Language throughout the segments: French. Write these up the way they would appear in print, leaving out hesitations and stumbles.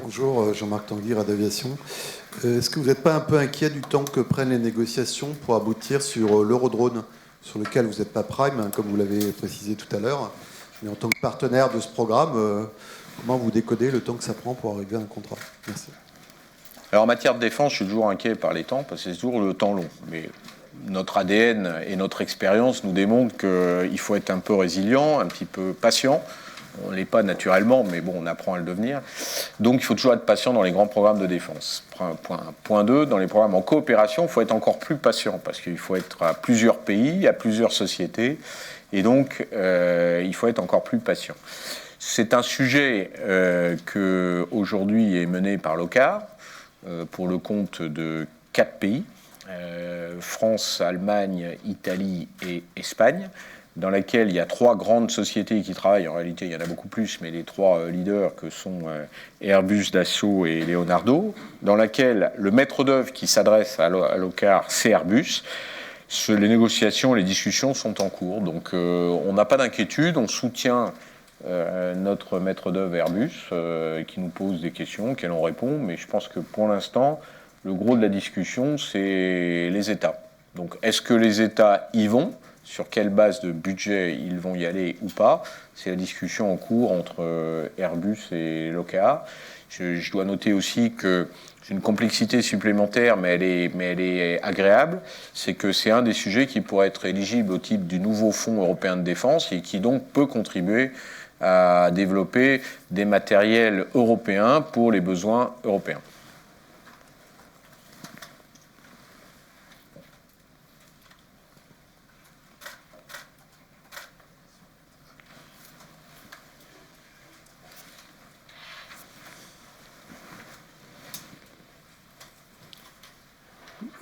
Bonjour, Jean-Marc Tanguy, Radaviation. Est-ce que vous n'êtes pas un peu inquiet du temps que prennent les négociations pour aboutir sur l'Eurodrone, sur lequel vous n'êtes pas prime, hein, comme vous l'avez précisé tout à l'heure, mais en tant que partenaire de ce programme, comment vous décodez le temps que ça prend pour arriver à un contrat? Merci. Alors en matière de défense, je suis toujours inquiet par les temps, parce que c'est toujours le temps long. Mais notre ADN et notre expérience nous démontrent qu'il faut être un peu résilient, un petit peu patient. On ne l'est pas naturellement, mais bon, on apprend à le devenir. Donc il faut toujours être patient dans les grands programmes de défense. Point 2, dans les programmes en coopération, il faut être encore plus patient, parce qu'il faut être à plusieurs pays, à plusieurs sociétés, et donc il faut être encore plus patient. C'est un sujet qui aujourd'hui est mené par l'OCAR, pour le compte de 4 pays, France, Allemagne, Italie et Espagne, dans laquelle il y a 3 grandes sociétés qui travaillent. En réalité, il y en a beaucoup plus, mais les 3 leaders que sont Airbus, Dassault et Leonardo, dans laquelle le maître d'œuvre qui s'adresse à l'OCAR, c'est Airbus. Les négociations, les discussions sont en cours, donc on n'a pas d'inquiétude, on soutient notre maître d'œuvre Airbus, qui nous pose des questions, auxquelles on répond, mais je pense que pour l'instant, le gros de la discussion, c'est les États. Donc, est-ce que les États y vont? Sur quelle base de budget ils vont y aller ou pas? C'est la discussion en cours entre Airbus et l'OCAA. Je dois noter aussi que c'est une complexité supplémentaire, mais elle est agréable. C'est que c'est un des sujets qui pourrait être éligible au type du nouveau Fonds européen de défense et qui donc peut contribuer à développer des matériels européens pour les besoins européens.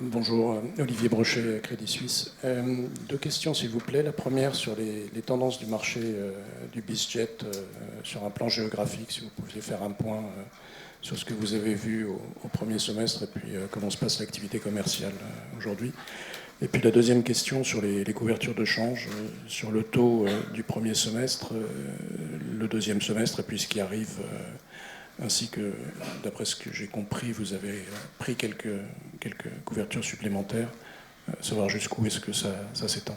Bonjour, Olivier Brochet, Crédit Suisse. 2 questions, s'il vous plaît. La première sur les tendances du marché du BizJet sur un plan géographique, si vous pouviez faire un point sur ce que vous avez vu au premier semestre et puis comment se passe l'activité commerciale aujourd'hui. Et puis la deuxième question sur les couvertures de change, sur le taux du premier semestre, le deuxième semestre et puis ce qui arrive, ainsi que, d'après ce que j'ai compris, vous avez pris quelques couvertures supplémentaires, savoir jusqu'où est-ce que ça s'étend,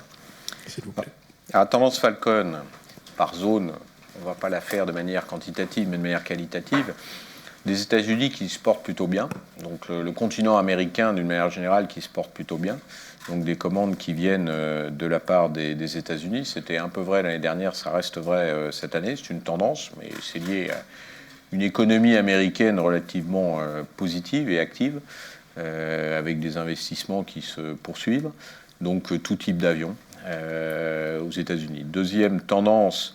s'il vous plaît. Alors, tendance Falcon, par zone, on ne va pas la faire de manière quantitative, mais de manière qualitative. Des États-Unis qui se portent plutôt bien, donc le continent américain d'une manière générale qui se porte plutôt bien, donc des commandes qui viennent de la part des États-Unis. C'était un peu vrai l'année dernière, ça reste vrai cette année, c'est une tendance, mais c'est lié à une économie américaine relativement positive et active, avec des investissements qui se poursuivent, donc tout type d'avion aux États-Unis. Deuxième tendance,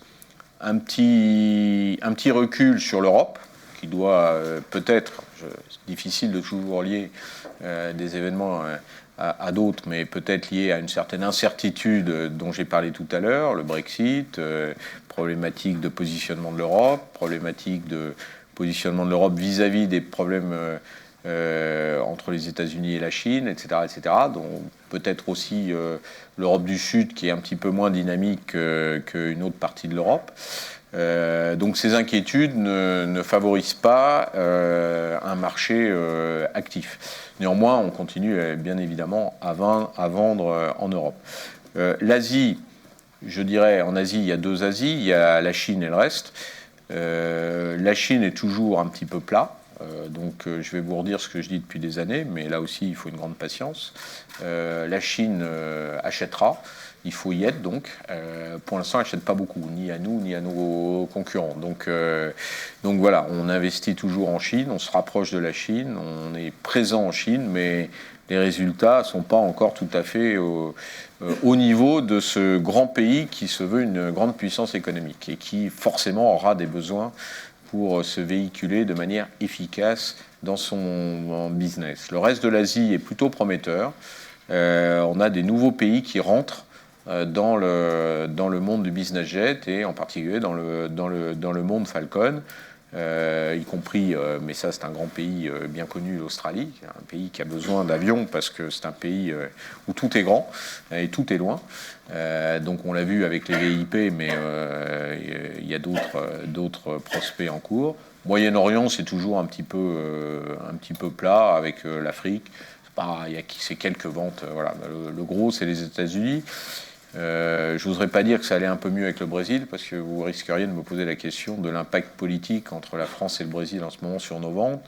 un petit recul sur l'Europe, qui doit peut-être, c'est difficile de toujours lier des événements à d'autres, mais peut-être lié à une certaine incertitude dont j'ai parlé tout à l'heure, le Brexit, problématique de positionnement de l'Europe, problématique de positionnement de l'Europe vis-à-vis des problèmes entre les États-Unis et la Chine, etc., etc. Donc peut-être aussi l'Europe du Sud qui est un petit peu moins dynamique qu'une autre partie de l'Europe. Donc ces inquiétudes ne favorisent pas un marché actif. Néanmoins, on continue bien évidemment à vendre en Europe. L'Asie, je dirais, en Asie, il y a 2 Asies, il y a la Chine et le reste. La Chine est toujours un petit peu plat. Donc je vais vous redire ce que je dis depuis des années, mais là aussi il faut une grande patience. La Chine achètera, il faut y être donc. Pour l'instant, elle n'achète pas beaucoup, ni à nous, ni à nos concurrents. Donc voilà, on investit toujours en Chine, on se rapproche de la Chine, on est présent en Chine, mais les résultats ne sont pas encore tout à fait au niveau de ce grand pays qui se veut une grande puissance économique et qui forcément aura des besoins pour se véhiculer de manière efficace dans son business. Le reste de l'Asie est plutôt prometteur. On a des nouveaux pays qui rentrent dans le monde du business jet et en particulier dans le monde Falcon. y compris, mais ça c'est un grand pays bien connu, l'Australie, un pays qui a besoin d'avions parce que c'est un pays où tout est grand et tout est loin. Donc on l'a vu avec les VIP, mais il y a d'autres prospects en cours. Moyen-Orient, c'est toujours un petit peu plat avec l'Afrique. Il y a ces quelques ventes. Voilà. Le gros, c'est les États-Unis. Je n'oserais pas dire que ça allait un peu mieux avec le Brésil, parce que vous risqueriez de me poser la question de l'impact politique entre la France et le Brésil en ce moment sur nos ventes.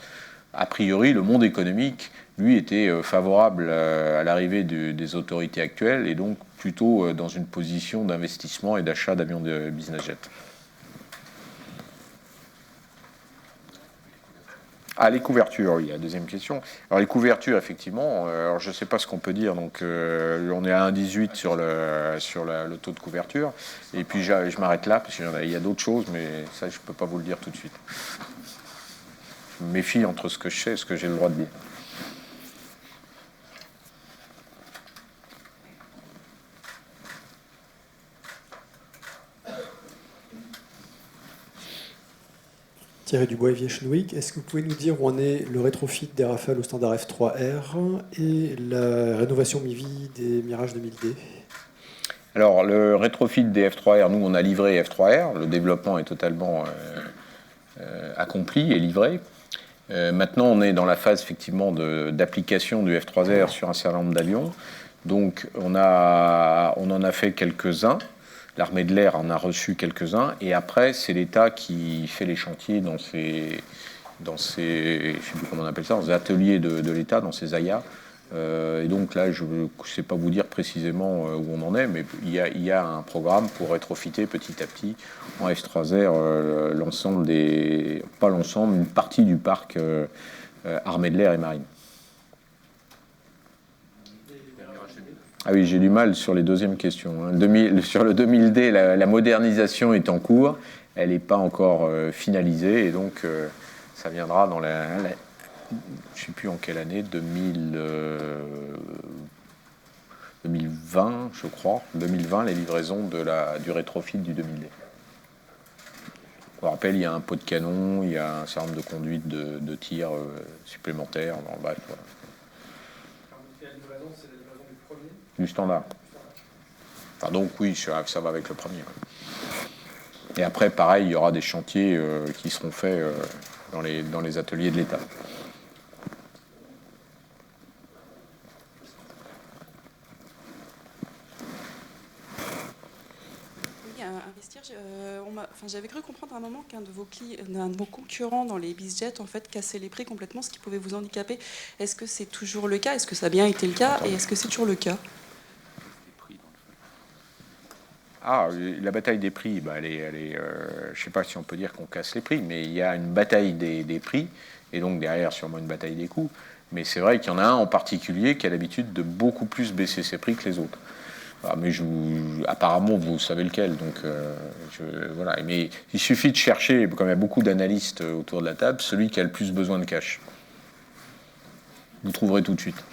A priori, le monde économique, lui, était favorable à l'arrivée des autorités actuelles, et donc plutôt dans une position d'investissement et d'achat d'avions de business jet. Ah, les couvertures, oui, la deuxième question. Alors, les couvertures, effectivement, alors, je ne sais pas ce qu'on peut dire. Donc, on est à 1,18 sur le taux de couverture. Et puis, je m'arrête là, parce qu'il y a d'autres choses, mais ça, je ne peux pas vous le dire tout de suite. Je me méfie entre ce que je sais et ce que j'ai le droit de dire. Thierry Dubois, Aviation Week. Est-ce que vous pouvez nous dire où en est le rétrofit des Rafales au standard F3R et la rénovation mi-vie des Mirage 2000D? Alors, le rétrofit des F3R, nous, on a livré F3R. Le développement est totalement accompli et livré. Maintenant, on est dans la phase, effectivement, d'application du F3R sur un certain nombre d'avions. Donc, on en a fait quelques-uns. L'armée de l'air en a reçu quelques-uns, et après, c'est l'État qui fait les chantiers dans ses je ne sais plus comment on appelle ça, dans les ateliers de l'État, dans ses AIA. Et donc là, je ne sais pas vous dire précisément où on en est, mais il y a un programme pour rétrofiter petit à petit en F3R l'ensemble pas l'ensemble, une partie du parc armée de l'air et marine. Ah oui, j'ai du mal sur les deuxièmes questions. Sur le 2000D, la modernisation est en cours. Elle n'est pas encore finalisée. Et donc, ça viendra dans je ne sais plus en quelle année, 2020, je crois. 2020, les livraisons du rétrofit du 2000D. Je vous rappelle, il y a un pot de canon, il y a un certain nombre de conduites de tir supplémentaires. Bref, voilà. Du standard. Enfin, donc oui, ça va avec le premier. Ouais. Et après, pareil, il y aura des chantiers qui seront faits dans les ateliers de l'État. Oui, investir. J'avais cru comprendre à un moment qu'un de vos concurrents dans les BizJet en fait cassait les prix complètement, ce qui pouvait vous handicaper. Est-ce que c'est toujours le cas? Est-ce que ça a bien été le cas? Et est-ce que c'est toujours le cas? Ah, la bataille des prix, je ne sais pas si on peut dire qu'on casse les prix, mais il y a une bataille des prix, et donc derrière sûrement une bataille des coûts. Mais c'est vrai qu'il y en a un en particulier qui a l'habitude de beaucoup plus baisser ses prix que les autres. Voilà, mais apparemment, vous savez lequel. Donc, voilà. Mais il suffit de chercher, comme il y a beaucoup d'analystes autour de la table, celui qui a le plus besoin de cash. Vous trouverez tout de suite.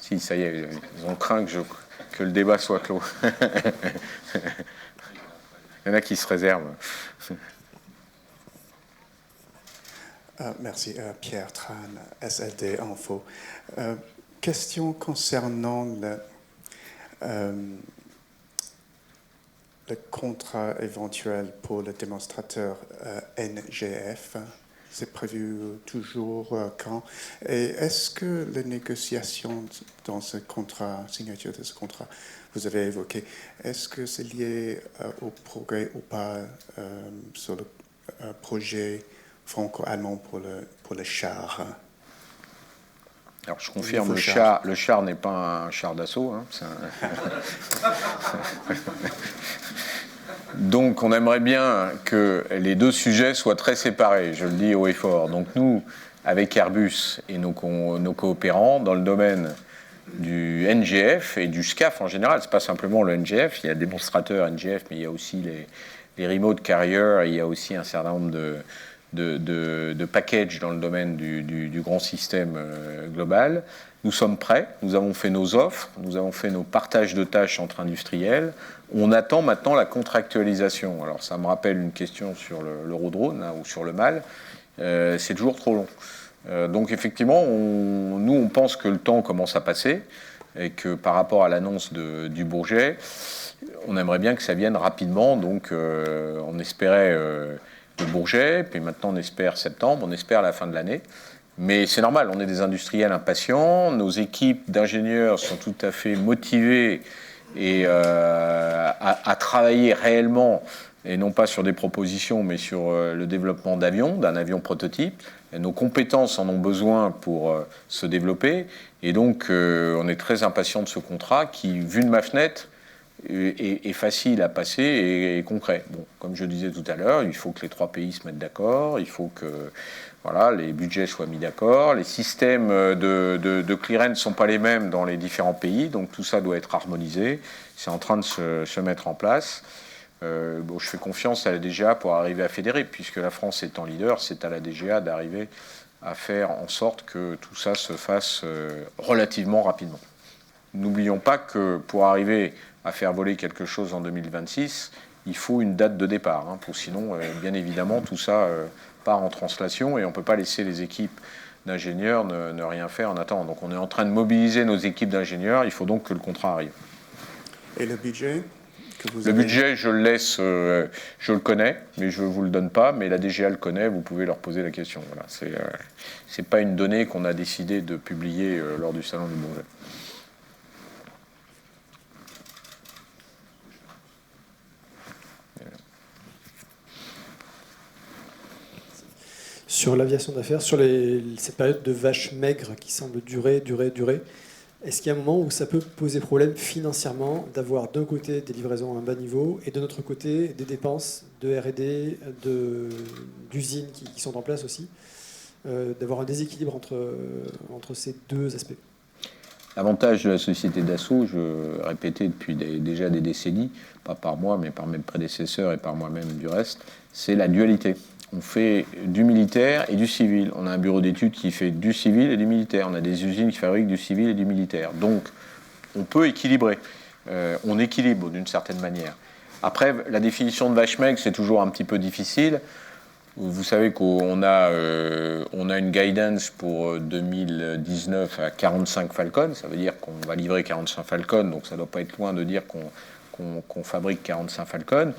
Si, ça y est, ils ont craint que le débat soit clos. Il y en a qui se réservent. Merci. Pierre Tran, SLD Info. Question concernant le contrat éventuel pour le démonstrateur NGF. C'est prévu toujours quand? Et est-ce que les négociations dans ce contrat, signature de ce contrat, vous avez évoqué, est-ce que c'est lié au progrès ou pas sur le projet franco-allemand pour le char? Alors je confirme, le char n'est pas un char d'assaut. Hein, Donc on aimerait bien que les deux sujets soient très séparés, je le dis haut et fort. Donc nous, avec Airbus et nos coopérants, dans le domaine du NGF et du SCAF en général, c'est pas simplement le NGF, il y a des démonstrateurs NGF, mais il y a aussi les remote carriers, il y a aussi un certain nombre de package dans le domaine du grand système global. Nous sommes prêts, nous avons fait nos offres, nous avons fait nos partages de tâches entre industriels. On attend maintenant la contractualisation. Alors ça me rappelle une question sur l'Eurodrone ou sur le MAL. C'est toujours trop long. Donc effectivement, nous on pense que le temps commence à passer et que par rapport à l'annonce du Bourget, on aimerait bien que ça vienne rapidement. Donc on espérait le Bourget, puis maintenant on espère septembre, on espère la fin de l'année. Mais c'est normal, on est des industriels impatients, nos équipes d'ingénieurs sont tout à fait motivées et à travailler réellement, et non pas sur des propositions, mais sur le développement d'un avion prototype. Et nos compétences en ont besoin pour se développer, et donc on est très impatient de ce contrat qui, vu de ma fenêtre, est facile à passer et concret. Bon, comme je disais tout à l'heure, il faut que les 3 pays se mettent d'accord, il faut que les budgets soient mis d'accord, les systèmes de clearance ne sont pas les mêmes dans les différents pays, donc tout ça doit être harmonisé, c'est en train de se mettre en place. Je fais confiance à la DGA pour arriver à fédérer, puisque la France étant leader, c'est à la DGA d'arriver à faire en sorte que tout ça se fasse relativement rapidement. N'oublions pas que pour arriver à faire voler quelque chose en 2026, il faut une date de départ, pour sinon, bien évidemment, tout ça part en translation et on ne peut pas laisser les équipes d'ingénieurs ne rien faire en attendant. Donc on est en train de mobiliser nos équipes d'ingénieurs, il faut donc que le contrat arrive. Et le budget que vous avez... Le budget, je le laisse, je le connais, mais je ne vous le donne pas, mais la DGA le connaît, vous pouvez leur poser la question. Voilà, c'est pas une donnée qu'on a décidé de publier lors du Salon du Bourget. Sur l'aviation d'affaires, sur cette période de vache maigre qui semble durer, est-ce qu'il y a un moment où ça peut poser problème financièrement d'avoir d'un côté des livraisons à un bas niveau et de l'autre côté des dépenses de R&D, d'usines qui sont en place aussi, d'avoir un déséquilibre entre ces deux aspects? L'avantage de la société Dassault, je répétais depuis déjà des décennies, pas par moi, mais par mes prédécesseurs et par moi-même du reste, c'est la dualité. On fait du militaire et du civil. On a un bureau d'études qui fait du civil et du militaire. On a des usines qui fabriquent du civil et du militaire. Donc, on peut équilibrer. On équilibre d'une certaine manière. Après, la définition de vache maigre, c'est toujours un petit peu difficile. Vous savez qu'on a une guidance pour 2019 à 45 Falcon. Ça veut dire qu'on va livrer 45 Falcon, donc ça ne doit pas être loin de dire qu'on fabrique 45 Falcon.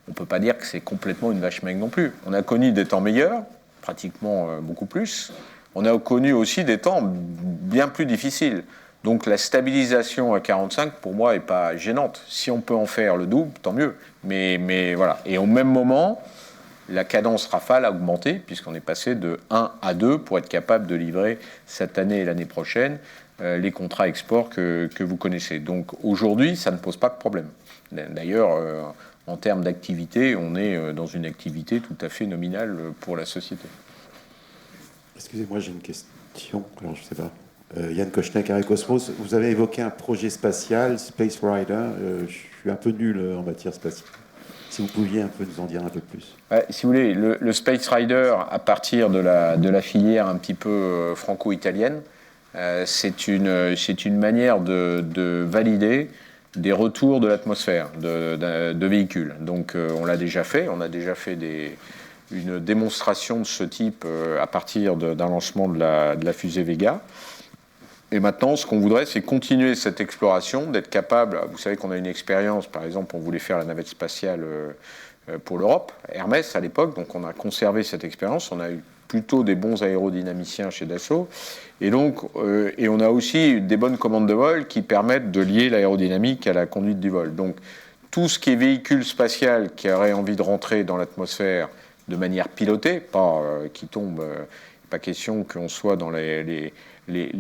On ne peut pas dire que c'est complètement une vache maigre non plus. On a connu des temps meilleurs, pratiquement beaucoup plus. On a connu aussi des temps bien plus difficiles. Donc la stabilisation à 45, pour moi, n'est pas gênante. Si on peut en faire le double, tant mieux. Mais voilà. Et au même moment, la cadence Rafale a augmenté, puisqu'on est passé de 1 à 2 pour être capable de livrer cette année et l'année prochaine les contrats export que vous connaissez. Donc aujourd'hui, ça ne pose pas de problème. D'ailleurs, en termes d'activité, on est dans une activité tout à fait nominale pour la société. Excusez-moi, j'ai une question. Alors, je ne sais pas. Yann Kochner, Carré Cosmos. Vous avez évoqué un projet spatial, Space Rider. Je suis un peu nul en matière spatiale. Si vous pouviez un peu nous en dire un peu plus. Si vous voulez, le Space Rider, à partir de la filière un petit peu franco-italienne, c'est une manière de valider des retours de l'atmosphère de véhicules. Donc on l'a déjà fait, on a déjà fait une démonstration de ce type à partir d'un lancement de la fusée Vega. Et maintenant, ce qu'on voudrait, c'est continuer cette exploration, d'être capable, vous savez qu'on a une expérience, par exemple, on voulait faire la navette spatiale pour l'Europe, Hermès à l'époque, donc on a conservé cette expérience, on a eu plutôt des bons aérodynamiciens chez Dassault, et on a aussi des bonnes commandes de vol qui permettent de lier l'aérodynamique à la conduite du vol. Donc tout ce qui est véhicule spatial qui aurait envie de rentrer dans l'atmosphère de manière pilotée, pas qui tombe, pas question qu'on soit dans les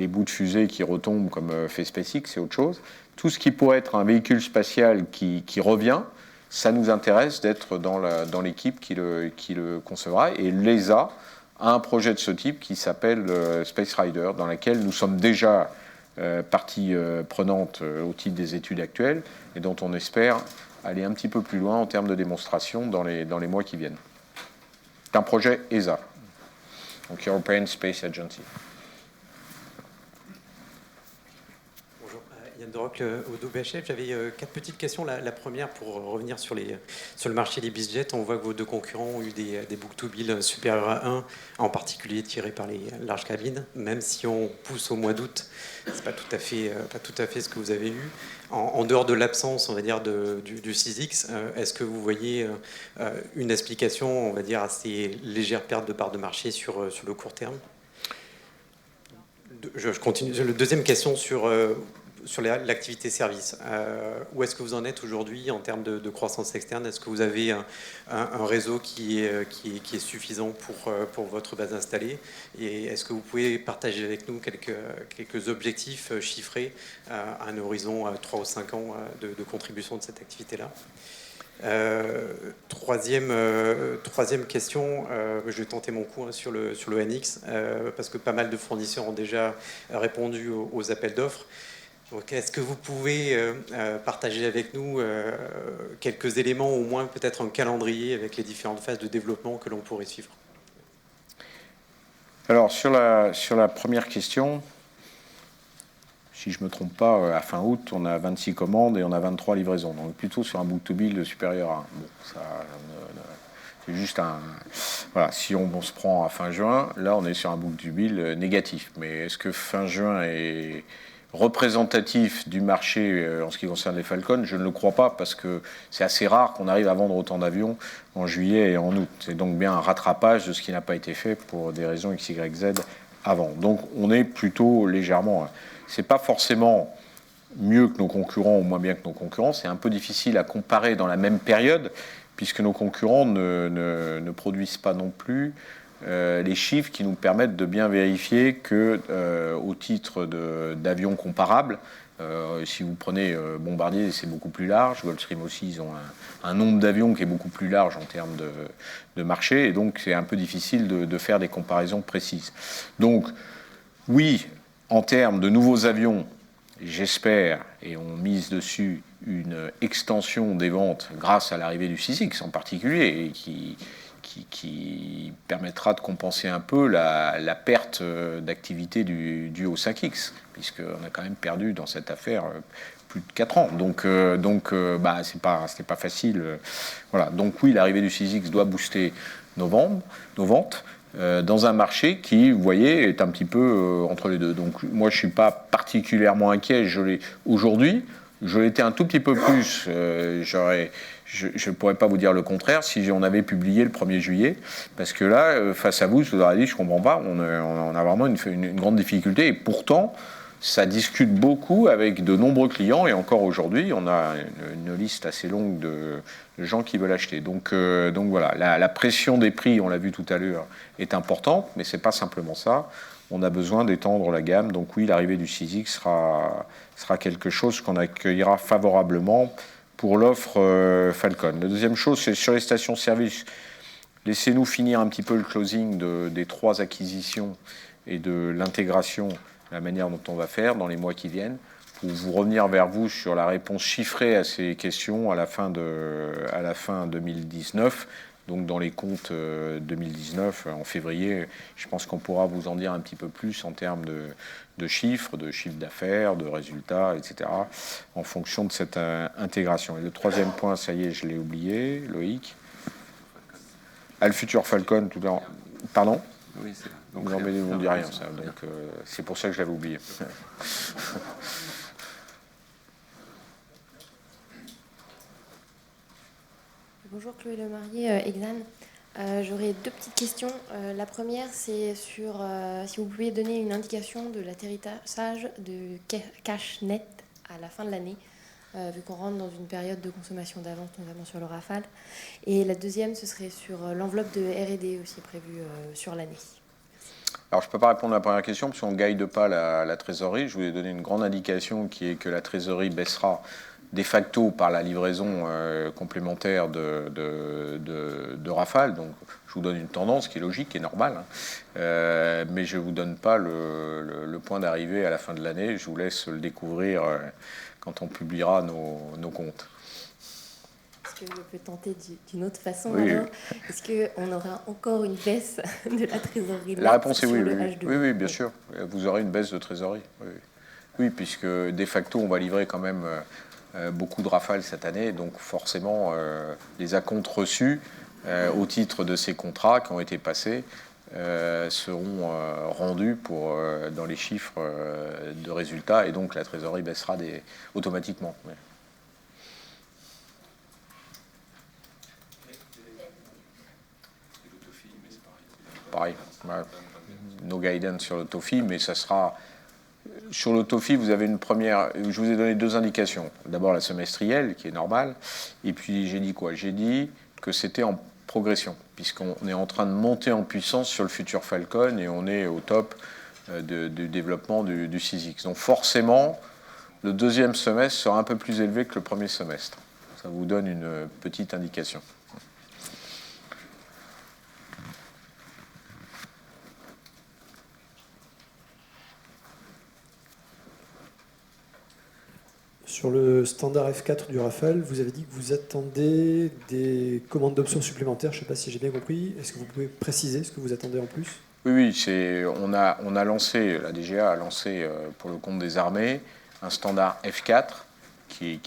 bouts de fusée qui retombent comme fait SpaceX, c'est autre chose. Tout ce qui pourrait être un véhicule spatial qui revient, ça nous intéresse d'être dans l'équipe qui le concevra. Et l'ESA a un projet de ce type qui s'appelle Space Rider, dans laquelle nous sommes déjà partie prenante au titre des études actuelles et dont on espère aller un petit peu plus loin en termes de démonstration dans les mois qui viennent. C'est un projet ESA, donc European Space Agency. Bonjour, Yann Deroc, au BHF. J'avais 4 petites questions. La première, pour revenir sur le marché des BizJet, on voit que vos 2 concurrents ont eu des book-to-bill supérieurs à 1, en particulier tirés par les larges cabines, même si on pousse au mois d'août, c'est pas tout à fait ce que vous avez eu. En dehors de l'absence, on va dire, du 6X, est-ce que vous voyez une explication, on va dire, à ces légères pertes de parts de marché sur le court terme? Je continue. La deuxième question sur l'activité service. Où est-ce que vous en êtes aujourd'hui en termes de croissance externe? Est-ce que vous avez un réseau qui est suffisant pour votre base installée? Et est-ce que vous pouvez partager avec nous quelques objectifs chiffrés à un horizon 3 ou 5 ans de contribution de cette activité-là? Troisième question, je vais tenter mon coup sur le NX, parce que pas mal de fournisseurs ont déjà répondu aux appels d'offres. Donc, est-ce que vous pouvez partager avec nous quelques éléments, au moins peut-être un calendrier avec les différentes phases de développement que l'on pourrait suivre? Alors, sur la première question, si je ne me trompe pas, à fin août, on a 26 commandes et on a 23 livraisons. Donc, plutôt sur un book-to-bill supérieur à 1. Bon, ça, c'est juste un... Voilà, si on se prend à fin juin, là, on est sur un book-to-bill négatif. Mais est-ce que fin juin est représentatif du marché en ce qui concerne les Falcon? Je ne le crois pas, parce que c'est assez rare qu'on arrive à vendre autant d'avions en juillet et en août. C'est donc bien un rattrapage de ce qui n'a pas été fait pour des raisons X, Y, Z avant. Donc on est plutôt légèrement... C'est pas forcément mieux que nos concurrents ou moins bien que nos concurrents. C'est un peu difficile à comparer dans la même période, puisque nos concurrents ne produisent pas non plus les chiffres qui nous permettent de bien vérifier que, au titre d'avions comparables, si vous prenez Bombardier, c'est beaucoup plus large, Gulfstream aussi, ils ont un nombre d'avions qui est beaucoup plus large en termes de marché, et donc c'est un peu difficile de faire des comparaisons précises. Donc, oui, en termes de nouveaux avions, j'espère, et on mise dessus, une extension des ventes grâce à l'arrivée du 6X en particulier, et qui permettra de compenser un peu la perte d'activité due au 5X, puisqu'on a quand même perdu dans cette affaire plus de 4 ans. Donc c'était pas facile. Voilà. Donc oui, l'arrivée du 6X doit booster nos ventes, dans un marché qui, vous voyez, est un petit peu entre les deux. Donc moi, je ne suis pas particulièrement inquiet. Aujourd'hui, je l'étais un tout petit peu plus. Je ne pourrais pas vous dire le contraire si on avait publié le 1er juillet. Parce que là, face à vous, je vous aurais dit, je ne comprends pas. On a vraiment une grande difficulté. Et pourtant, ça discute beaucoup avec de nombreux clients. Et encore aujourd'hui, on a une liste assez longue de gens qui veulent acheter. Donc voilà, la pression des prix, on l'a vu tout à l'heure, est importante. Mais ce n'est pas simplement ça. On a besoin d'étendre la gamme. Donc oui, l'arrivée du 6X sera quelque chose qu'on accueillera favorablement pour l'offre Falcon. La deuxième chose, c'est sur les stations-service. Laissez-nous finir un petit peu le closing des 3 acquisitions et de l'intégration, la manière dont on va faire dans les mois qui viennent, pour vous revenir vers vous sur la réponse chiffrée à ces questions à la fin 2019. Donc dans les comptes 2019, en février, je pense qu'on pourra vous en dire un petit peu plus en termes de chiffres d'affaires, de résultats, etc., en fonction de cette intégration. Et le troisième point, ça y est, je l'ai oublié, Loïc. Le futur Falcon, tout à pardon? Oui, c'est là. Donc, non, mais on ne dit rien, ça. Donc c'est pour ça que je l'avais oublié. Bonjour Chloé Lemarié, Exane. J'aurais 2 petites questions. La première, c'est sur si vous pouviez donner une indication de l'atterrissage de cash net à la fin de l'année, vu qu'on rentre dans une période de consommation d'avance, notamment sur le Rafale. Et la deuxième, ce serait sur l'enveloppe de R&D aussi prévue sur l'année. Alors, je ne peux pas répondre à la première question, parce qu'on ne guide pas la trésorerie. Je voulais donner une grande indication qui est que la trésorerie baissera de facto par la livraison complémentaire de Rafale. Donc, je vous donne une tendance qui est logique, qui est normale. Mais je ne vous donne pas le point d'arrivée à la fin de l'année. Je vous laisse le découvrir quand on publiera nos comptes. Est-ce que je peux tenter d'une autre façon Oui. alors? Est-ce qu'on aura encore une baisse de la trésorerie? La réponse est sur oui, le oui, H2? oui, bien sûr. Vous aurez une baisse de trésorerie. Oui, oui, puisque de facto, on va livrer quand même beaucoup de Rafale cette année. Donc forcément, les acomptes reçus au titre de ces contrats qui ont été passés seront rendus dans les chiffres de résultats. Et donc la trésorerie baissera automatiquement. Oui. Pareil. No guidance sur l'autofi, mais ça sera... Sur l'autofi, vous avez une première... Je vous ai donné 2 indications. D'abord la semestrielle, qui est normale. Et puis j'ai dit quoi? J'ai dit que c'était en progression, puisqu'on est en train de monter en puissance sur le futur Falcon et on est au top du développement du 6X. Donc forcément, le deuxième semestre sera un peu plus élevé que le premier semestre. Ça vous donne une petite indication. Sur le standard F4 du Rafale, vous avez dit que vous attendez des commandes d'options supplémentaires. Je ne sais pas si j'ai bien compris. Est-ce que vous pouvez préciser ce que vous attendez en plus? Oui, on a lancé, la DGA a lancé pour le compte des armées un standard F4 qui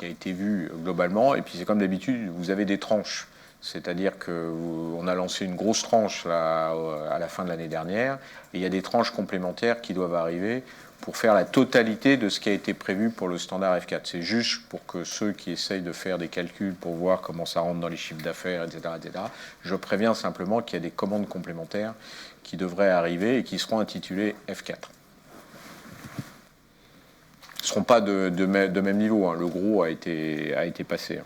a été vu globalement. Et puis c'est comme d'habitude, vous avez des tranches. C'est-à-dire qu'on a lancé une grosse tranche là, à la fin de l'année dernière, et il y a des tranches complémentaires qui doivent arriver pour faire la totalité de ce qui a été prévu pour le standard F4. C'est juste pour que ceux qui essayent de faire des calculs pour voir comment ça rentre dans les chiffres d'affaires, etc., je préviens simplement qu'il y a des commandes complémentaires qui devraient arriver et qui seront intitulées F4. Ils ne seront pas de même niveau, hein. Le gros a été passé. Hein.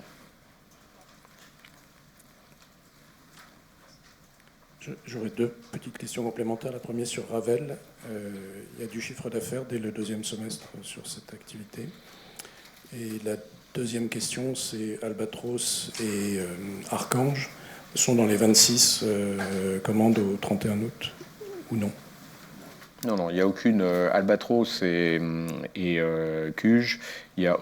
J'aurais 2 petites questions complémentaires. La première sur Ravel. Il y a du chiffre d'affaires dès le deuxième semestre sur cette activité. Et la deuxième question, c'est Albatros et Archange sont dans les 26 commandes au 31 août ou non? Non, il n'y a aucune Albatros et Cuge. Il n'y a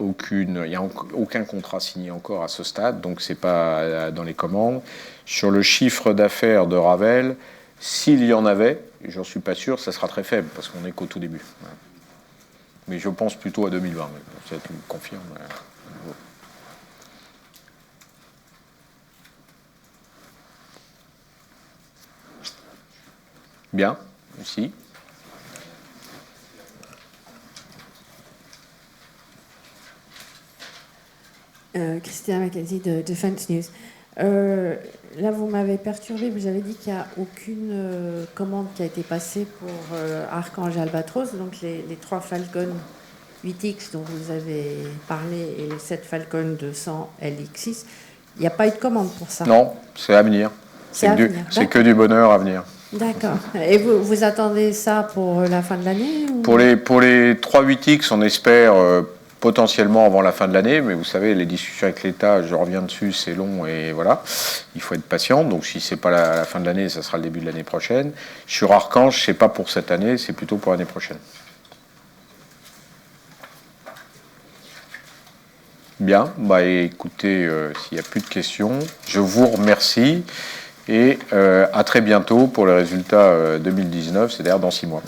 aucun contrat signé encore à ce stade, donc c'est pas dans les commandes. Sur le chiffre d'affaires de Ravel, s'il y en avait, et j'en suis pas sûr, ça sera très faible parce qu'on n'est qu'au tout début. Mais je pense plutôt à 2020. Ça tu me confirmes. Bien, aussi. Christina Mackenzie de Defense News. Là, vous m'avez perturbé, vous avez dit qu'il n'y a aucune commande qui a été passée pour Archange et Albatros, donc les 3 Falcon 8X dont vous avez parlé et les 7 Falcon 200 LX6. Il n'y a pas eu de commande pour ça? Non, c'est à venir. C'est que du bonheur à venir. D'accord. Et vous attendez ça pour la fin de l'année ou... Pour les 3 8X, on espère potentiellement avant la fin de l'année, mais vous savez, les discussions avec l'État, je reviens dessus, c'est long et voilà, il faut être patient. Donc si c'est pas la fin de l'année, ça sera le début de l'année prochaine. Sur Archange, c'est pas pour cette année, c'est plutôt pour l'année prochaine. Bien, écoutez, s'il n'y a plus de questions, je vous remercie et à très bientôt pour les résultats 2019, c'est-à-dire dans 6 mois.